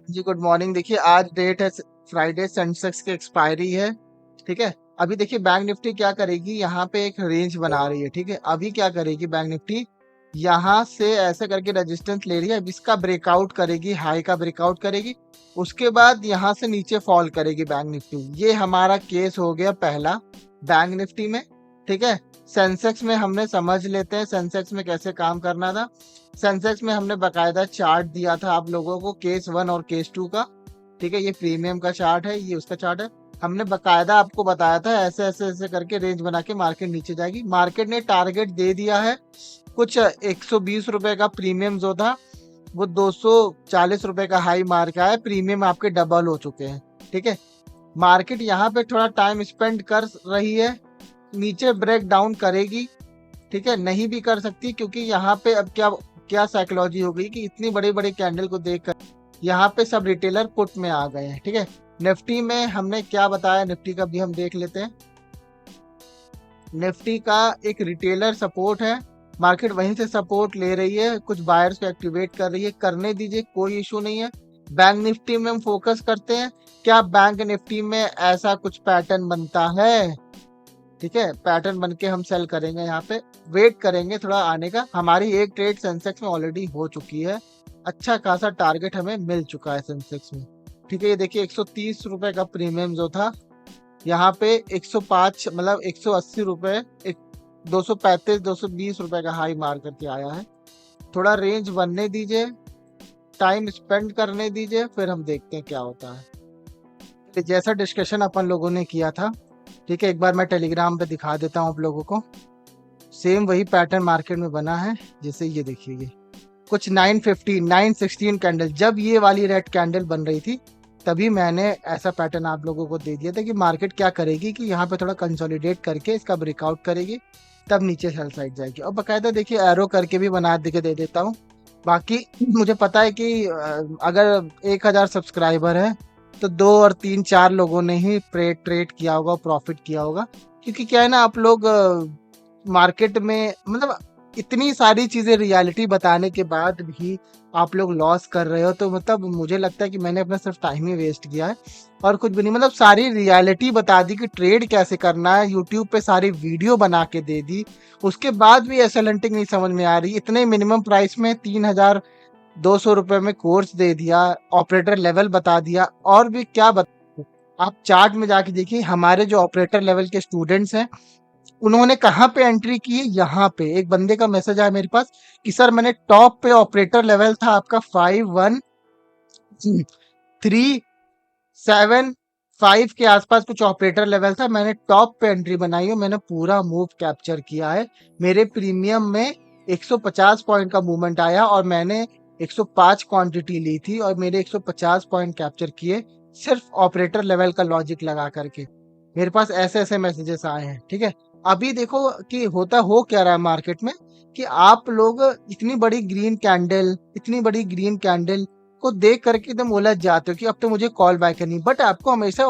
जी good morning. देखिए आज date है फ्राइडे, सेंसेक्स की एक्सपायरी है। ठीक है। अभी देखिए बैंक निफ्टी क्या करेगी, यहाँ पे एक रेंज बना रही है। ठीक है, अभी क्या करेगी बैंक निफ्टी, यहाँ से ऐसे करके रेजिस्टेंस ले रही है। अब इसका ब्रेकआउट करेगी, हाई का ब्रेकआउट करेगी, उसके बाद यहाँ से नीचे फॉल करेगी बैंक निफ्टी। ये हमारा केस हो गया पहला बैंक निफ्टी में। ठीक है। सेंसेक्स में हमने समझ लेते हैं सेंसेक्स में कैसे काम करना था। सेंसेक्स में हमने बकायदा चार्ट दिया था आप लोगों को, केस 1 और केस 2 का। ठीक है, ये प्रीमियम का चार्ट है, ये उसका चार्ट है। हमने बकायदा आपको बताया था ऐसे ऐसे ऐसे करके रेंज बना के मार्केट नीचे जाएगी। मार्केट ने टारगेट दे दिया है कुछ 120 रुपए का। प्रीमियम जो था वो 240 रुपए का हाई मार का है। प्रीमियम आपके डबल हो चुके हैं। ठीक है। मार्केट यहाँ पे थोड़ा टाइम स्पेंड कर रही है, नीचे ब्रेक डाउन करेगी। ठीक है, नहीं भी कर सकती, क्योंकि यहाँ पे अब क्या क्या साइकोलॉजी हो गई कि इतनी बड़ी बड़ी कैंडल को देखकर यहाँ पे सब रिटेलर पुट में आ गए हैं। ठीक है। निफ्टी में हमने क्या बताया, निफ्टी का भी हम देख लेते हैं। निफ्टी का एक रिटेलर सपोर्ट है, मार्केट वहीं से सपोर्ट ले रही है, कुछ बायर्स को एक्टिवेट कर रही है, करने दीजिए, कोई इशू नहीं है। बैंक निफ्टी में हम फोकस करते हैं, क्या बैंक निफ्टी में ऐसा कुछ पैटर्न बनता है। ठीक है, पैटर्न बन के हम सेल करेंगे, यहाँ पे वेट करेंगे थोड़ा आने का। हमारी एक ट्रेड सेंसेक्स में ऑलरेडी हो चुकी है, अच्छा खासा टारगेट हमें मिल चुका है सेंसेक्स में। ठीक है, ये देखिए 130 रुपए का प्रीमियम जो था, यहाँ पे 105 मतलब 180 रुपए, 235 220 रुपए का हाई मार करके आया है। थोड़ा रेंज बनने दीजिए, टाइम स्पेंड करने दीजिए, फिर हम देखते हैं क्या होता है। जैसा डिस्कशन अपन लोगों ने किया था, ठीक है, एक बार मैं टेलीग्राम पे दिखा देता हूँ आप लोगों को। सेम वही पैटर्न मार्केट में बना है। जैसे ये देखिए, ये कुछ 915 916 कैंडल, जब ये वाली रेड कैंडल बन रही थी तभी मैंने ऐसा पैटर्न आप लोगों को दे दिया था कि मार्केट क्या करेगी कि यहाँ पे थोड़ा कंसोलिडेट करके इसका ब्रेकआउट करेगी, तब नीचे सेल साइड जाएगी। और बकायदा देखिए एरो करके भी बना के दे देता हूँ। बाकी मुझे पता है कि अगर 1000 सब्सक्राइबर है तो 2 और 3 4 लोगों ने ही ट्रेड किया होगा, प्रॉफिट किया होगा। क्योंकि क्या है ना, आप लोग मार्केट में मतलब इतनी सारी चीजें रियलिटी बताने के बाद भी आप लोग लॉस कर रहे हो, तो मतलब मुझे लगता है कि मैंने अपना सिर्फ टाइम ही वेस्ट किया है और कुछ भी नहीं। मतलब सारी रियलिटी बता दी कि ट्रेड कैसे करना है, यूट्यूब पे सारी वीडियो बना के दे दी, उसके बाद भी एसएलएंटिंग नहीं समझ में आ रही। इतने मिनिमम प्राइस में 3200 रुपए में कोर्स दे दिया, ऑपरेटर लेवल बता दिया, और भी क्या बता। आप चार्ट में जाके देखिए, हमारे जो ऑपरेटर लेवल के स्टूडेंट्स हैं उन्होंने कहाँ पे एंट्री की है। यहाँ पे एक बंदे का मैसेज आया मेरे पास कि सर मैंने टॉप पे ऑपरेटर लेवल था आपका 5137 के आसपास कुछ ऑपरेटर लेवल था, मैंने टॉप पे एंट्री बनाई है, मैंने पूरा मूव कैप्चर किया है। मेरे प्रीमियम में 150 पॉइंट का मूवमेंट आया और मैंने 105 क्वांटिटी ली थी और मेरे 150 पॉइंट कैप्चर किए सिर्फ ऑपरेटर लेवल का लॉजिक लगा करके। मेरे पास ऐसे ऐसे मैसेजेस आए हैं। ठीक है। अभी देखो कि होता हो क्या रहा है मार्केट में, कि आप लोग इतनी बड़ी ग्रीन कैंडल को देख करके एकदम उलझ जाते हो कि अब तो मुझे कॉल बाय करनी, बट आपको हमेशा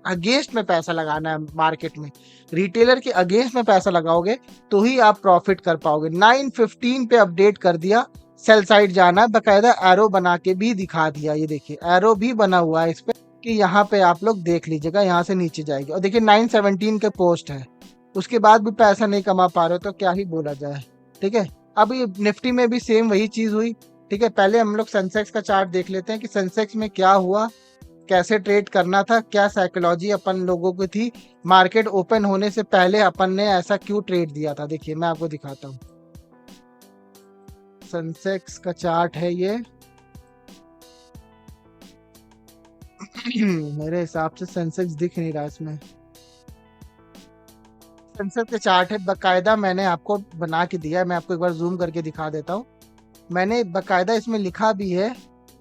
अगेंस्ट में पैसा लगाना है। मार्केट में रिटेलर के अगेंस्ट में पैसा लगाओगे तो ही आप प्रॉफिट कर पाओगे। 915 पे अपडेट कर दिया, सेल साइड जाना है, बकायदा एरो बना के भी दिखा दिया। ये देखिए एरो भी बना हुआ है इस पे कि यहाँ पे आप लोग देख लीजिएगा, यहाँ से नीचे जाएगी। और देखिए 917 के पोस्ट है, उसके बाद भी पैसा नहीं कमा पा रहे हो तो क्या ही बोला जाए। ठीक है। अभी निफ्टी में भी सेम वही चीज हुई। ठीक है, पहले हम लोग सेंसेक्स का चार्ट देख लेते हैं कि सेंसेक्स में क्या हुआ, कैसे ट्रेड करना था, क्या साइकोलॉजी अपन लोगों की थी, मार्केट ओपन होने से पहले अपन ने ऐसा क्यों ट्रेड दिया था। देखिए मैं आपको दिखाता हूँ, सेंसेक्स का चार्ट है ये। मेरे हिसाब से सेंसेक्स दिख नहीं रहा इसमें। सेंसेक्स का चार्ट है, बकायदा मैंने आपको बना के दिया है, मैं आपको एक बार जूम करके दिखा देता हूँ। मैंने बकायदा इसमें लिखा भी है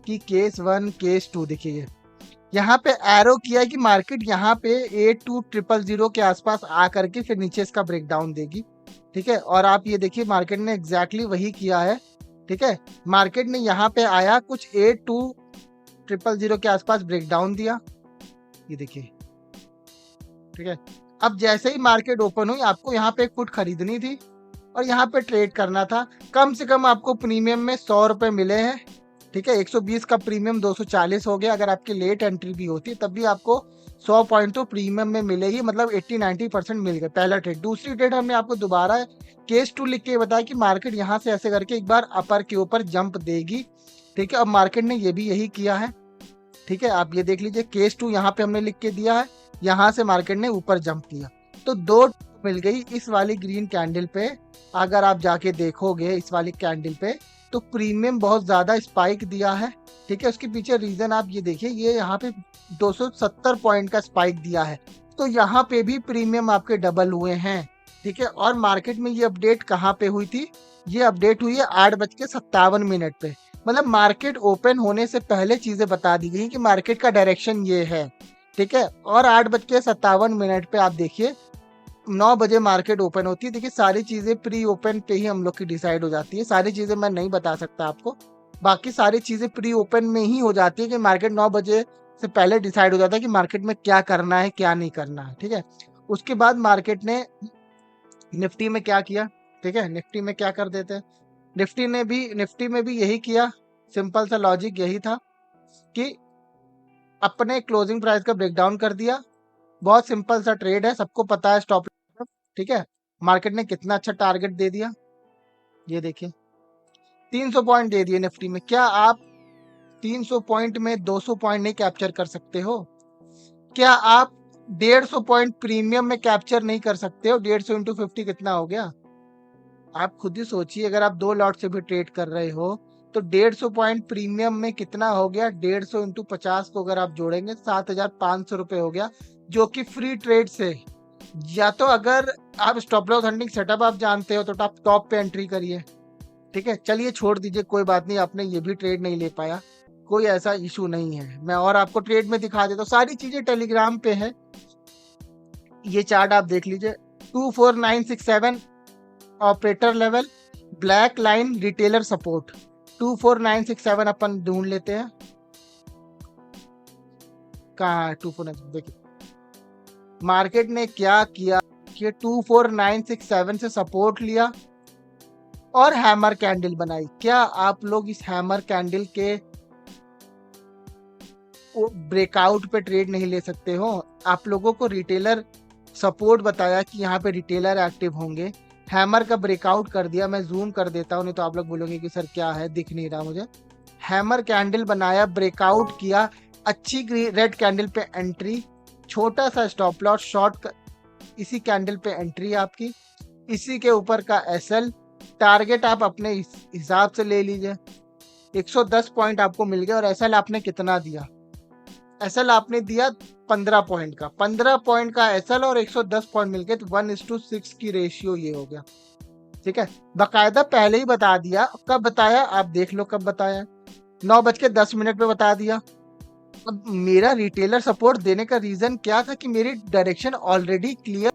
कि केस 1 केस 2। देखिए यहाँ पे एरो किया है कि मार्केट यहाँ पे 82000 के आसपास आ करके फिर नीचे इसका ब्रेकडाउन देगी। ठीक है, और आप ये देखिए मार्केट ने एग्जैक्टली वही किया है। ठीक है, मार्केट ने यहाँ पे आया कुछ 82000 के आसपास ब्रेकडाउन दिया, ये देखिए। ठीक है, अब जैसे ही मार्केट ओपन हुई आपको यहाँ पे एक फुट खरीदनी थी और यहाँ पे ट्रेड करना था। कम से कम आपको प्रीमियम में 100 रुपए मिले हैं। ठीक है, 120 का प्रीमियम 240 हो गया। अगर आपकी लेट एंट्री भी होती है तब भी आपको 100 पॉइंट तो प्रीमियम में मिलेगी, मतलब 80-90% मिल गए पहला ट्रेड। दूसरी ट्रेड हमने आपको दोबारा केस 2 लिख के बताया कि मार्केट यहाँ से ऐसे करके एक बार अपर के ऊपर जंप देगी। ठीक है, अब मार्केट ने ये भी यही किया है। ठीक है, आप ये देख लीजिए केस 2 यहाँ पे हमने लिख के दिया है, यहाँ से मार्केट ने ऊपर जंप किया, तो 2 मिल गई इस वाली ग्रीन कैंडल पे। अगर आप जाके देखोगे इस वाली कैंडल पे तो प्रीमियम बहुत ज्यादा स्पाइक दिया है। ठीक है, उसके पीछे रीजन आप ये देखिए, ये यहाँ पे 270 पॉइंट का स्पाइक दिया है, तो यहाँ पे भी प्रीमियम आपके डबल हुए हैं। ठीक है, और मार्केट में ये अपडेट कहाँ पे हुई थी? ये अपडेट हुई है 8:57 पे, मतलब मार्केट ओपन होने से पहले चीजें बता दी गई कि मार्केट का डायरेक्शन ये है। ठीक है, और 8:57 पे आप देखिए 9 बजे मार्केट ओपन होती है। देखिए सारी चीजें प्री ओपन पे ही हम लोग की डिसाइड हो जाती है, सारी चीजें मैं नहीं बता सकता आपको, बाकी सारी चीजें प्री ओपन में ही हो जाती है कि मार्केट 9 बजे से पहले डिसाइड हो जाता है कि मार्केट में क्या करना है क्या नहीं करना है। ठीक है, उसके बाद मार्केट ने निफ्टी में क्या किया? ठीक है, निफ्टी में क्या कर देते हैं, निफ्टी में भी यही किया। सिंपल सा लॉजिक यही था कि अपने क्लोजिंग प्राइस का ब्रेकडाउन कर दिया। बहुत सिंपल सा ट्रेड है, सबको पता है स्टॉप। ठीक है, मार्केट ने कितना अच्छा टारगेट दे दिया, ये देखिए 300 पॉइंट दे दिए निफ्टी में। क्या आप 300 पॉइंट में 200 पॉइंट नहीं कैप्चर कर सकते हो? क्या आप 150 पॉइंट प्रीमियम में कैप्चर नहीं कर सकते हो? 150 इंटू 50 कितना हो गया? आप खुद ही सोचिए, अगर आप 2 लॉट से भी ट्रेड कर रहे हो तो 150 पॉइंट प्रीमियम में कितना हो गया? 150 इंटू 50 को अगर आप जोड़ेंगे 7,500 रुपए हो गया, जो कि फ्री ट्रेड से। या तो अगर आप स्टॉप लॉस हंटिंग सेटअप आप जानते हो तो आप टॉप पे एंट्री करिए। ठीक है, चलिए छोड़ दीजिए, कोई बात नहीं, आपने ये भी ट्रेड नहीं ले पाया, कोई ऐसा इशू नहीं है। मैं और आपको ट्रेड में दिखा देता हूँ, सारी चीजें टेलीग्राम पे है। ये चार्ट आप देख लीजिए, 24967 operator level, black line retailer support, 24967 अपन ढूंढ लेते हैं, कहाँ है 249? देखिए मार्केट ने क्या किया कि 24967 से सपोर्ट लिया और हैमर कैंडल बनाई। क्या आप लोग इस हैमर कैंडल के ब्रेकआउट पे ट्रेड नहीं ले सकते हो? आप लोगों को रिटेलर सपोर्ट बताया कि यहाँ पे रिटेलर एक्टिव होंगे, हैमर का ब्रेकआउट कर दिया। मैं जूम कर देता हूँ, नहीं तो आप लोग बोलोगे कि सर क्या है, दिख नहीं रहा मुझे। हैमर कैंडल बनाया, ब्रेकआउट किया, अच्छी रेड कैंडल पे एंट्री, छोटा सा स्टॉप लॉस शॉर्ट, इसी कैंडल पे एंट्री आपकी, इसी के ऊपर का एसएल टारगेट आप अपने हिसाब से ले लीजिए। 110 पॉइंट आपको मिल गया, और एसएल आपने कितना दिया? एसएल आपने दिया 15 पॉइंट का, 15 पॉइंट का एसएल और 110 पॉइंट मिल गए, तो 1:6 की रेशियो ये हो गया। ठीक है, बकायदा पहले ही बता दिया। कब बताया आप देख लो, कब बताया? 9:10 पे बता दिया। अब मेरा रिटेलर सपोर्ट देने का रीजन क्या था कि मेरी डायरेक्शन ऑलरेडी क्लियर,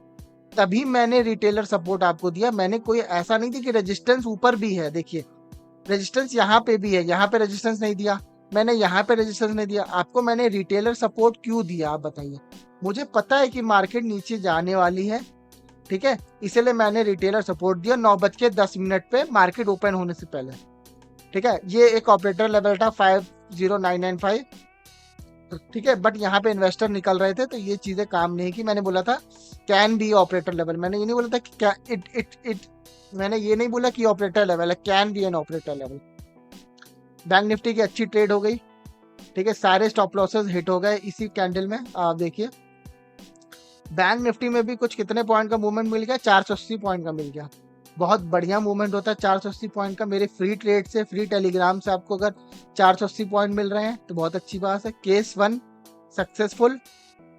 तभी मैंने रिटेलर सपोर्ट आपको दिया। मैंने कोई ऐसा नहीं थी कि रेजिस्टेंस ऊपर भी है, देखिए रेजिस्टेंस यहाँ पे भी है, यहाँ पे रेजिस्टेंस नहीं दिया मैंने, यहाँ पे रेजिस्टेंस नहीं दिया आपको। मैंने रिटेलर सपोर्ट क्यों दिया आप बताइए? मुझे पता है कि मार्केट नीचे जाने वाली है, ठीक है, इसलिए मैंने रिटेलर सपोर्ट दिया 9:10 पे मार्केट ओपन होने से पहले। ठीक है, ये एक ऑपरेटर लेवल था 50995। ठीक है, बट यहाँ पे इन्वेस्टर निकल रहे थे तो ये चीजें काम नहीं की। मैंने बोला था कैन बी ऑपरेटर लेवल, मैंने ये नहीं बोला था कि क्या इट मैंने ये नहीं बोला कि ऑपरेटर लेवल है, can be an operator level. Bank Nifty की अच्छी ट्रेड हो गई। ठीक है, सारे स्टॉप लॉसेस हिट हो गए इसी कैंडल में। आप देखिए बैंक निफ्टी में भी कुछ कितने पॉइंट का मूवमेंट मिल गया? 480 पॉइंट का मिल गया। बहुत बढ़िया मूवमेंट होता है 480 पॉइंट का। मेरे फ्री ट्रेड से, फ्री टेलीग्राम से आपको अगर 480 पॉइंट मिल रहे हैं तो बहुत अच्छी बात है। केस 1 सक्सेसफुल,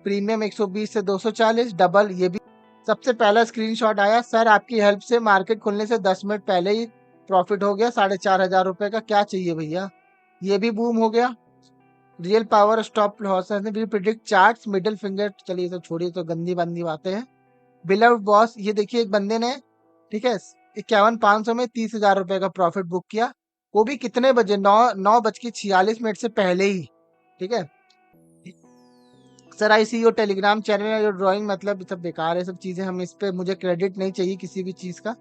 प्रीमियम 120 से 240 डबल। ये भी सबसे पहला स्क्रीनशॉट आया, सर आपकी हेल्प से मार्केट खुलने से 10 मिनट पहले ही प्रॉफिट हो गया 4,500 रुपए का, क्या चाहिए भैया? ये भी बूम हो गया। रियल पावर स्टॉप लॉस भी प्रिडिक्ट चार्ट्स, मिडिल फिंगर, चलिए तो छोड़िए, तो गंदी बंदी बातें हैं। बिलव्ड बॉस, ये देखिए एक बंदे ने, ठीक है, 51,500 में 30,000 रुपए का प्रॉफिट बुक किया, वो भी कितने बजे? 9:46 से पहले ही। ठीक है sir, I see your Telegram channel, your drawing, मतलब सब बेकार है सब चीजें, हम इस पे, मुझे क्रेडिट नहीं चाहिए किसी भी चीज का।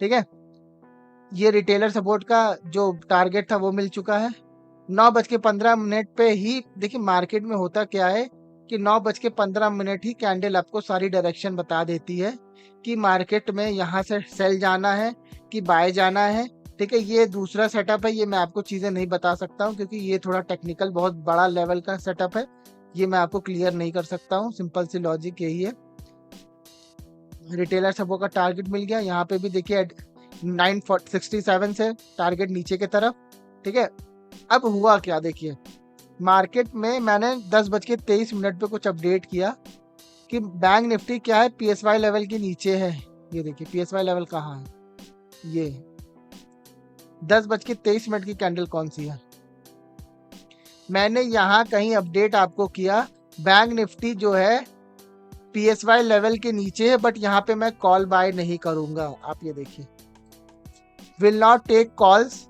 ठीक है, ये रिटेलर सपोर्ट का जो टारगेट था वो मिल चुका है। 9:15 पे ही देखिए मार्केट में होता क्या है कि 9:15 ही कैंडल आपको सारी डायरेक्शन बता देती है कि मार्केट में यहाँ से सेल जाना है कि बाय जाना है। ठीक है, ये दूसरा सेटअप है, ये मैं आपको चीज़ें नहीं बता सकता हूँ क्योंकि ये थोड़ा टेक्निकल बहुत बड़ा लेवल का सेटअप है, ये मैं आपको क्लियर नहीं कर सकता हूँ। सिंपल सी लॉजिक यही है। रिटेलर सबों का टारगेट मिल गया, यहाँ पे भी देखिए 967 से टारगेट नीचे की तरफ। ठीक है, अब हुआ क्या देखिए, मार्केट में मैंने 10:23 पे कुछ अपडेट किया कि बैंक निफ्टी क्या है, पीएसवाई लेवल के नीचे है। ये देखिए पीएसवाई लेवल कहाँ है, ये 10:23 की कैंडल कौन सी है। मैंने यहाँ कहीं अपडेट आपको किया, बैंक निफ्टी जो है पीएसवाई लेवल के नीचे है, बट यहाँ पे मैं कॉल बाय नहीं करूंगा। आप ये देखिए, will not take calls,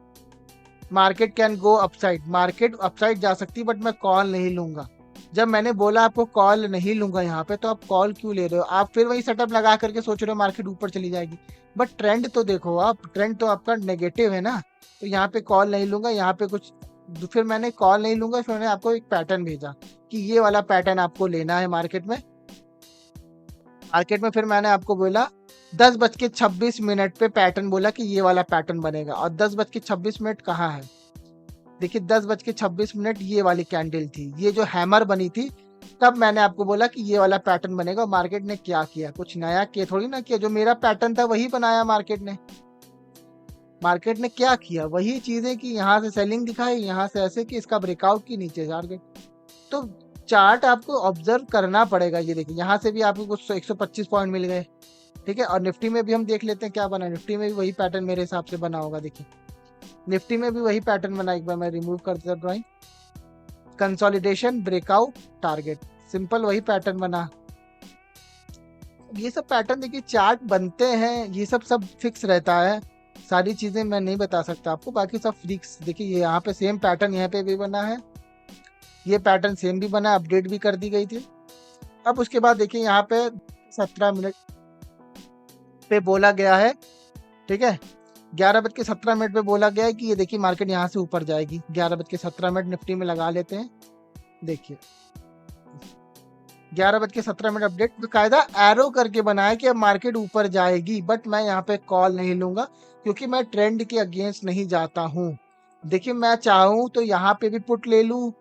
market can go upside, market upside जा सकती है बट मैं कॉल नहीं लूंगा। जब मैंने बोला आपको कॉल नहीं लूंगा यहाँ पे, तो आप कॉल क्यों ले रहे हो? आप फिर वही सेटअप लगा करके सोच रहे हो मार्केट ऊपर चली जाएगी, बट ट्रेंड तो देखो, आप ट्रेंड तो आपका नेगेटिव है ना। तो यहाँ पे कॉल नहीं लूंगा, यहाँ पे कुछ फिर मैंने कॉल नहीं लूंगा, फिर मैंने आपको एक पैटर्न भेजा कि ये वाला पैटर्न आपको लेना है मार्केट में। फिर मैंने आपको बोला 10:26 पे पैटर्न बोला कि ये वाला पैटर्न बनेगा, और 10:26 कहाँ है, देखिए 10:26 ये वाली कैंडल थी, ये जो हैमर बनी थी, तब मैंने आपको बोला कि ये वाला पैटर्न बनेगा। मार्केट ने क्या किया, कुछ नया किया थोड़ी ना किया, जो मेरा पैटर्न था वही बनाया मार्केट ने। मार्केट ने क्या किया, वही चीजें कि यहाँ से सेलिंग दिखाई, यहाँ से ऐसे कि इसका ब्रेकआउट की नीचे टारगेट। तो चार्ट आपको ऑब्जर्व करना पड़ेगा। ये देखिए यहाँ से भी आपको कुछ 125 पॉइंट मिल गए। ठीक है, और निफ्टी में भी हम देख लेते हैं क्या बना। निफ्टी में भी वही पैटर्न मेरे हिसाब से बना होगा। देखिए निफ्टी में भी वही पैटर्न बना, एक बार मैं रिमूव कर देता drawing, consolidation, breakout, target, simple वही पैटर्न बना। ये सब पैटर्न देखिए चार्ट बनते हैं, ये सब फिक्स रहता है, सारी चीजें मैं नहीं बता सकता आपको, बाकी सब फिक्स। देखिए ये यहाँ पे सेम पैटर्न यहाँ पे भी बना है, ये पैटर्न सेम भी बना, अपडेट भी कर दी गई थी। अब उसके बाद देखिए यहाँ पे 17 मिनट पे बोला गया है, ठीक है 11:17 पे बोला गया है कि ये देखिए मार्केट यहाँ से ऊपर जाएगी। 11:17 निफ्टी में लगा लेते हैं। देखिए 11:17 अपडेट बकायदा एरो करके बनाया कि अब मार्केट ऊपर जाएगी, बट मैं यहाँ पे कॉल नहीं लूंगा क्योंकि मैं ट्रेंड के अगेंस्ट नहीं जाता हूँ। देखिए मैं चाहूँ तो यहाँ पे भी पुट ले लूँ,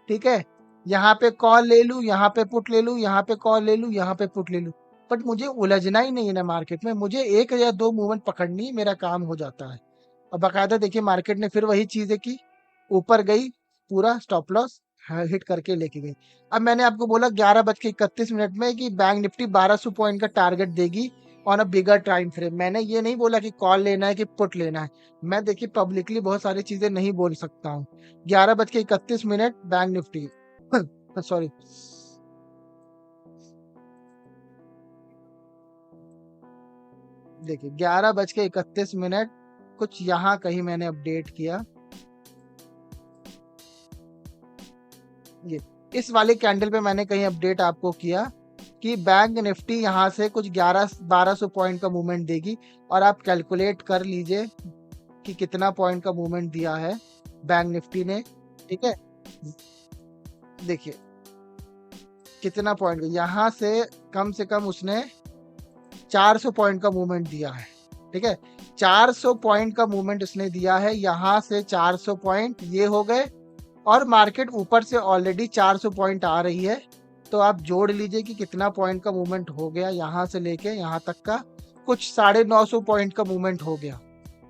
ठीक है, यहाँ पे कॉल ले लूँ, यहाँ पे पुट ले लूँ, यहाँ पे कॉल ले लूँ, यहाँ पे पुट ले लूँ, बट मुझे उलझना ही नहीं है ना मार्केट में। मुझे 1 या 2 मूवमेंट पकड़नी, मेरा काम हो जाता है। और बाकायदा देखिए मार्केट ने फिर वही चीजें की, ऊपर गई, पूरा स्टॉप लॉस हिट करके लेके गई। अब मैंने आपको बोला 11:31 में कि बैंक निफ्टी 1200 पॉइंट का टारगेट देगी on a bigger time frame. मैंने ये नहीं बोला कि कॉल लेना है कि पुट लेना है। मैं देखिए पब्लिकली बहुत सारी चीजें नहीं बोल सकता हूँ। 11:31 बैंक निफ्टी सॉरी, देखिए 11:31 कुछ यहाँ कहीं मैंने अपडेट किया, ये इस वाले कैंडल पे मैंने कहीं अपडेट आपको किया कि बैंक निफ्टी यहाँ से कुछ 1100-1200 पॉइंट का मूवमेंट देगी, और आप कैलकुलेट कर लीजिए कि कितना पॉइंट का मूवमेंट दिया है बैंक निफ्टी ने। ठीक है, देखिए कितना पॉइंट, यहाँ से कम उसने 400 पॉइंट का मूवमेंट दिया है। ठीक है, 400 पॉइंट का मूवमेंट उसने दिया है, यहाँ से 400 पॉइंट ये हो गए, और मार्केट ऊपर से ऑलरेडी 400 पॉइंट आ रही है। तो आप जोड़ लीजिए कि कितना पॉइंट का मूवमेंट हो गया, यहाँ से लेके यहाँ तक का कुछ 950 पॉइंट का मूवमेंट हो गया।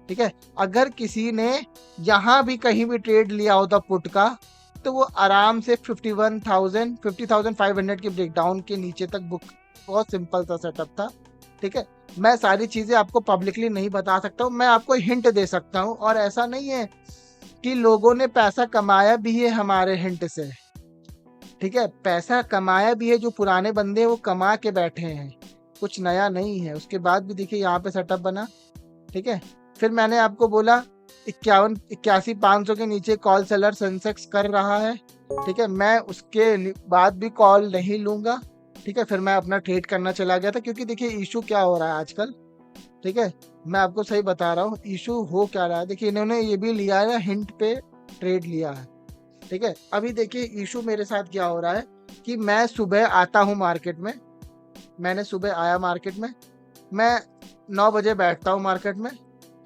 ठीक है, अगर किसी ने यहाँ भी कहीं भी ट्रेड लिया होता पुट का, तो वो आराम से 50,500 की ब्रेकडाउन के नीचे तक बुक। बहुत सिंपल सा सेटअप था। ठीक है, मैं सारी चीजें आपको पब्लिकली नहीं बता सकता हूँ, मैं आपको हिंट दे सकता हूँ, और ऐसा नहीं है कि लोगों ने पैसा कमाया भी है हमारे हिंट से। ठीक है, पैसा कमाया भी है, जो पुराने बंदे वो कमा के बैठे हैं, कुछ नया नहीं है। उसके बाद भी देखिए यहाँ पे सेटअप बना। ठीक है, फिर मैंने आपको बोला 81-500 के नीचे कॉल सेलर सेंसेक्स कर रहा है। ठीक है, मैं उसके बाद भी कॉल नहीं लूंगा। ठीक है, फिर मैं अपना ट्रेड करना चला गया था, क्योंकि देखिए इशू क्या हो रहा है आजकल। ठीक है, मैं आपको सही बता रहा हूँ इशू हो क्या रहा है। देखिए इन्होंने ये भी लिया है हिंट पे ट्रेड लिया है। ठीक है, अभी देखिए इशू मेरे साथ क्या हो रहा है कि मैं सुबह आता हूँ मार्केट में, मैंने सुबह आया मार्केट में, मैं 9 बजे बैठता हूँ मार्केट में,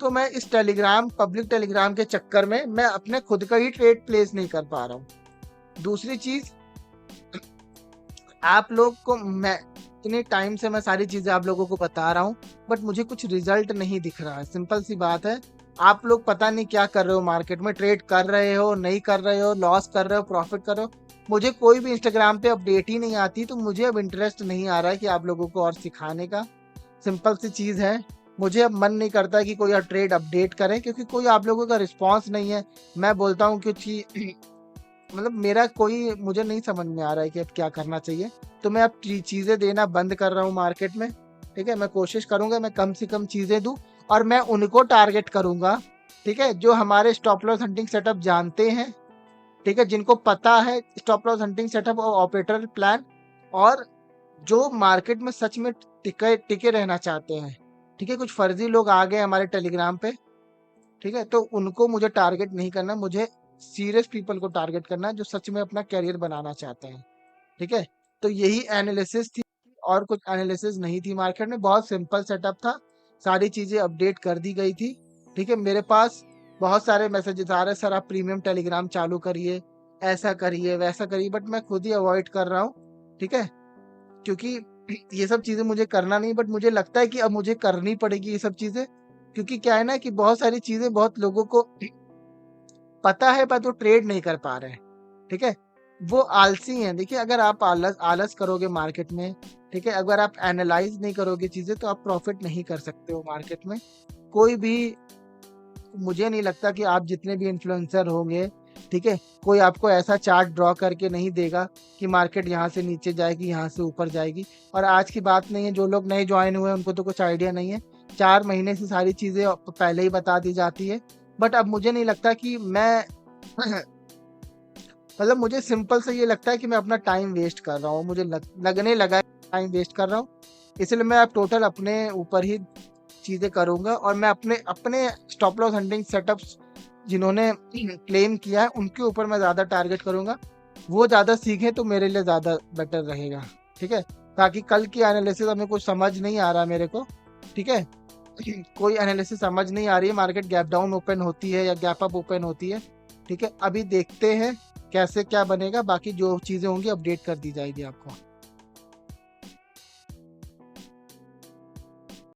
तो मैं इस टेलीग्राम, पब्लिक टेलीग्राम के चक्कर में मैं अपने खुद का ही ट्रेड प्लेस नहीं कर पा रहा हूँ। दूसरी चीज, आप लोग को मैं इतने टाइम से मैं सारी चीजें आप लोगों को बता रहा हूँ, बट मुझे कुछ रिजल्ट नहीं दिख रहा है। सिंपल सी बात है, आप लोग पता नहीं क्या कर रहे हो मार्केट में, ट्रेड कर रहे हो, नहीं कर रहे हो, लॉस कर रहे हो, प्रॉफिट कर रहे हो। मुझे कोई भी इंस्टाग्राम पे अपडेट ही नहीं आती, तो मुझे अब इंटरेस्ट नहीं आ रहा है कि आप लोगों को और सिखाने का। सिंपल सी चीज है, मुझे अब मन नहीं करता कि कोई और ट्रेड अपडेट करे, क्योंकि कोई आप लोगों का रिस्पॉन्स नहीं है। मैं बोलता हूँ कुछ मतलब मेरा कोई, मुझे नहीं समझ में आ रहा है कि अब क्या करना चाहिए। तो मैं अब चीज़ें देना बंद कर रहा हूँ मार्केट में। ठीक है, मैं कोशिश करूंगा मैं कम से कम चीज़ें दूं, और मैं उनको टारगेट करूंगा, ठीक है, जो हमारे स्टॉप लॉस हंटिंग सेटअप जानते हैं, ठीक है, जिनको पता है स्टॉप लॉस हंटिंग सेटअप और ऑपरेटर प्लान, और जो मार्केट में सच में टिके टिके रहना चाहते हैं। ठीक है, कुछ फर्जी लोग आ गए हमारे टेलीग्राम पे, ठीक है, तो उनको मुझे टारगेट नहीं करना, मुझे सीरियस पीपल को टारगेट करना है जो सच में अपना कैरियर बनाना चाहते हैं। ठीक है, तो यही एनालिसिस थी, और कुछ एनालिसिस नहीं थी। मार्केट में बहुत सिंपल सेटअप था, सारी चीज़ें अपडेट कर दी गई थी। ठीक है, मेरे पास बहुत सारे मैसेजेस आ रहे, सर आप प्रीमियम टेलीग्राम चालू करिए, ऐसा करिए, वैसा करिए, बट मैं खुद ही अवॉइड कर रहा हूँ। ठीक है, क्योंकि ये सब चीज़ें मुझे करना नहीं, बट मुझे लगता है कि अब मुझे करनी पड़ेगी ये सब चीज़ें, क्योंकि क्या है ना कि बहुत सारी चीज़ें बहुत लोगों को पता है पर वो ट्रेड नहीं कर पा रहे हैं। ठीक है, वो आलसी हैं। देखिए, अगर आप आलस आलस करोगे मार्केट में, ठीक है, अगर आप एनालाइज नहीं करोगे चीजें, तो आप प्रॉफिट नहीं कर सकते हो मार्केट में। कोई भी, मुझे नहीं लगता कि आप जितने भी इन्फ्लुएंसर होंगे, ठीक है, कोई आपको ऐसा चार्ट ड्रॉ करके नहीं देगा कि मार्केट यहाँ से नीचे जाएगी, यहाँ से ऊपर जाएगी। और आज की बात नहीं है, जो लोग नए ज्वाइन हुए हैं उनको तो कुछ आइडिया नहीं है, 4 महीने से सारी चीजें पहले ही बता दी जाती है। बट अब मुझे नहीं लगता कि मैं मतलब मुझे सिंपल से ये लगता है कि मैं अपना टाइम वेस्ट कर रहा हूँ, मुझे लगने लगा है टाइम वेस्ट कर रहा हूँ। इसलिए मैं अब टोटल अपने ऊपर ही चीज़ें करूँगा, और मैं अपने अपने स्टॉप लॉस हंटिंग सेटअप्स जिन्होंने क्लेम किया है उनके ऊपर मैं ज़्यादा टारगेट करूँगा। वो ज़्यादा सीखें तो मेरे लिए ज़्यादा बेटर रहेगा। ठीक है, ताकि कल की एनालिसिस हमें कुछ समझ नहीं आ रहा मेरे को, ठीक है, कोई एनालिसिस समझ नहीं आ रही है, मार्केट गैप डाउन ओपन होती है या गैप अप ओपन होती है। ठीक है, अभी देखते हैं कैसे क्या बनेगा, बाकी जो चीज़ें होंगी अपडेट कर दी जाएगी आपको।